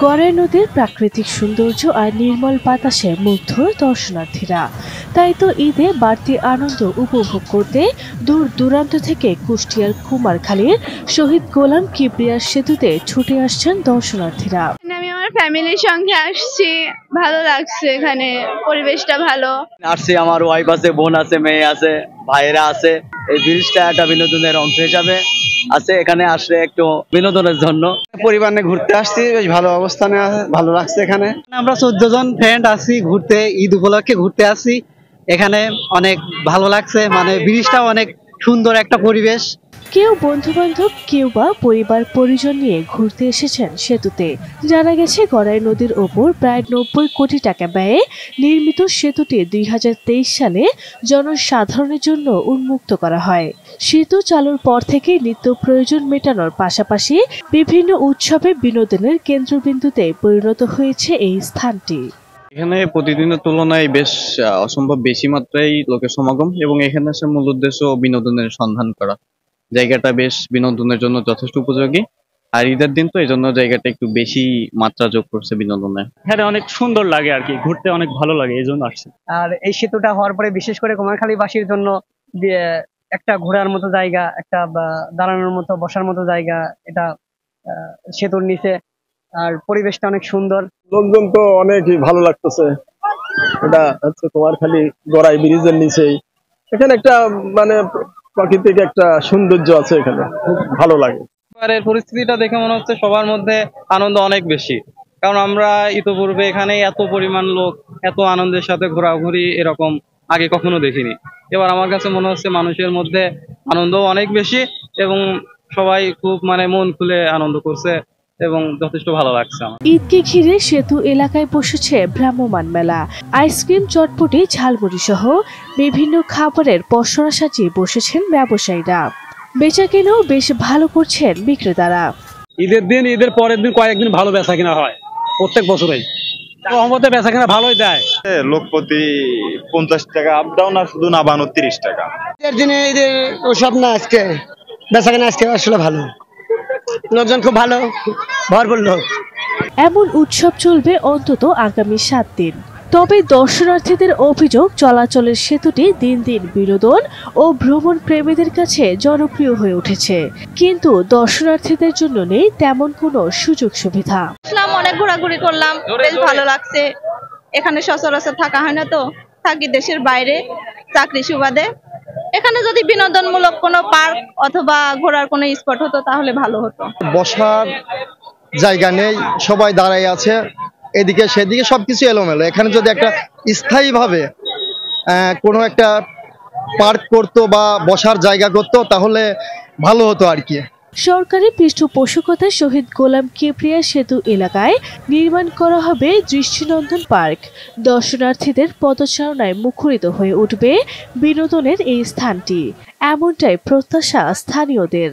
গড়াই নদীর প্রাকৃতিক সৌন্দর্য আর নির্মল বাতাসে মুগ্ধ দর্শনার্থীরা। তাই তো ঈদে বাড়তি আনন্দ উপভোগ করতে দূর দূরান্ত থেকে কুষ্টিয়ার কুমারখালীর শহীদ গোলাম কিবরিয়া সেতুতে ছুটে আসছেন দর্শনার্থীরা। আমি আমার ফ্যামিলির সঙ্গে আসছি, ভালো লাগছে, এখানে পরিবেশটা ভালো। আসছি, আমার ওয়াইফ আছে, বোন আছে, মেয়ে আছে, ভাইয়েরা আছে। এই ব্রিজটা একটা বিনোদনের অংশ হিসাবে আছে, এখানে আসলে একটু বিনোদনের জন্য পরিবার নিয়ে ঘুরতে আসছি, বেশ ভালো অবস্থানে ভালো লাগছে। এখানে আমরা 14 জন ফ্রেন্ড আছি, ঘুরতে ঈদ উপলক্ষে ঘুরতে আসছি। এখানে অনেক ভালো লাগছে, মানে ব্রিজটা অনেক সুন্দর একটা পরিবেশ। কেউ বন্ধু বান্ধব, কেউ বা পরিবার পরিজন নিয়ে ঘুরতে এসেছেন সেতুতে। জানা গেছে গড়াই নদীর ওপর প্রায় 90 কোটি টাকা ব্যয়ে নির্মিত সেতুটি 2023 সালে জনসাধারণের জন্য উন্মুক্ত করা হয়। সেতু চালুর পর থেকে নিত্য প্রয়োজন মেটানোর পাশাপাশি বিভিন্ন উৎসবে বিনোদনের কেন্দ্রবিন্দুতে পরিণত হয়েছে এই স্থানটি। এখানে প্রতিদিনের তুলনায় বেশ অসম্ভব বেশি মাত্রায় লোকের সমাগম, এবং এখানে আসার মূল উদ্দেশ্য বিনোদনের সন্ধান করা। জায়গাটা বেশ বিনোদনের জন্য যথেষ্ট উপযোগী, আর ঈদের দিন তো এই জন্য জায়গাটা একটু বেশি মাত্রা যোগ করছে বিনোদনে। এখানে অনেক সুন্দর লাগে আর কি, ঘুরতে অনেক ভালো লাগে, এই জন্য আসছে। আর এই সেতুটা হওয়ার পরে বিশেষ করে কুমারখালীবাসীর জন্য একটা ঘোরার মতো জায়গা, একটা দাঁড়ানোর মতো, বসার মতো জায়গা এটা সেতুর নিচে। আর পরিবেশটা অনেক সুন্দর, লোকজন তো অনেকই ভালো লাগতেছে। এটা হচ্ছে কুমারখালী গড়াই ব্রিজের নিচেই, এখানে একটা মানে প্রাকৃতিক একটা সৌন্দর্য আছে, এখানে খুব ভালো লাগে। এবারের পরিস্থিতিটা দেখে মনে হচ্ছে সবার মধ্যে আনন্দ অনেক বেশি, কারণ আমরা ইতোপূর্বে এখানে এত পরিমাণ লোক এত আনন্দের সাথে ঘোরাঘুরি এরকম আগে কখনো দেখিনি। এবার আমার কাছে মনে হচ্ছে মানুষের মধ্যে আনন্দও অনেক বেশি, এবং সবাই খুব মন খুলে আনন্দ করছে, এবং যথেষ্ট ভালো লাগছে আমার। ঈদকে ঘিরে সেতু এলাকায় বসেছে ভ্রাম্যমাণ মেলা। আইসক্রিম, চটপটি, ঝালমুড়ি সহ বিভিন্ন খাবারের পসরা সাজিয়ে বসেছেন ব্যবসায়ীরা। বেচাকেনাও বেশ ভালো করছেন বিক্রেতারা। ঈদের দিন, ঈদের পরের দিন কয়েকদিন ভালো বেচা কিনা হয় প্রত্যেক বছরেই। আমাদের বেচা কিনা ভালোই দেয়। লোক প্রতি 50 টাকা আপ ডাউন, আর শুধু নাবানো 30 টাকা। ঈদের দিনে ঈদের ওসব না, আজকে বেচা কেনা আজকে আসলে ভালো, লোকজন খুব ভালো, ভরপুর লোক। এমন উৎসব চলবে অন্তত আগামী 7 দিন। তবে দর্শনার্থীদের অভিযোগ, চলাচলের সেতুটি দিন দিন বিনোদন ও ভ্রমণ প্রেমীদের কাছে জনপ্রিয় হয়ে উঠেছে, কিন্তু দর্শনার্থীদের জন্য নেই তেমন কোনো সুযোগ সুবিধা। অনেক ঘোরাঘুরি করলাম, বেশ ভালো লাগছে। এখানে সচরাচর থাকা হয় না, তো থাকি দেশের বাইরে চাকরি সুবাদে। এখানে যদি বিনোদনমূলক কোনো পার্ক অথবা ঘোরার কোনো স্পট হতো তাহলে ভালো হতো। বসার জায়গা নেই, সবাই দাঁড়ায় আছে, এদিকে সেদিকে সবকিছু এলোমেলো। এখানে যদি একটা স্থায়ীভাবে কোনো একটা পার্ক করতো বা বসার জায়গা করতো তাহলে ভালো হতো আর কি। সরকারি পৃষ্ঠপোষকতায় শহীদ গোলাম কিবরিয়া সেতু এলাকায় নির্মাণ করা হবে দৃষ্টিনন্দন পার্ক। দর্শনার্থীদের পদচারণায় মুখরিত হয়ে উঠবে বিনোদনের এই স্থানটি, এমনটাই প্রত্যাশা স্থানীয়দের।